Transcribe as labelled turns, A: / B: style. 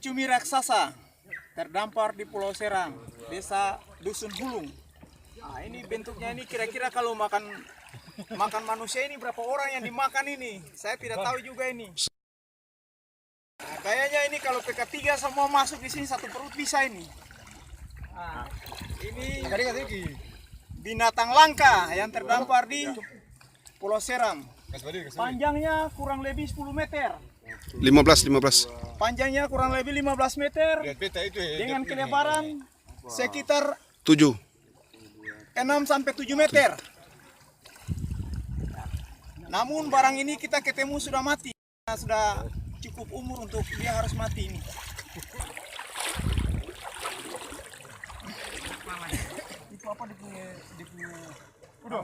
A: cumi raksasa terdampar di Pulau Serang, desa Dusun Hulung. Nah, ini bentuknya ini kira-kira kalau makan manusia ini berapa orang yang dimakan ini? Saya tidak tahu juga ini. Nah, kayaknya ini kalau PK3 semua masuk di sini satu perut bisa ini. Nah, ini binatang langka yang terdampar di Pulau Serang. Panjangnya kurang lebih 10 meter.
B: 15.
A: Panjangnya kurang lebih 15 meter dengan kelebaran sekitar
B: 7.
A: 6-7 meter. Namun barang ini kita ketemu sudah mati. Sudah cukup umur untuk dia harus mati ini. Itu apa dia punya
C: Udah.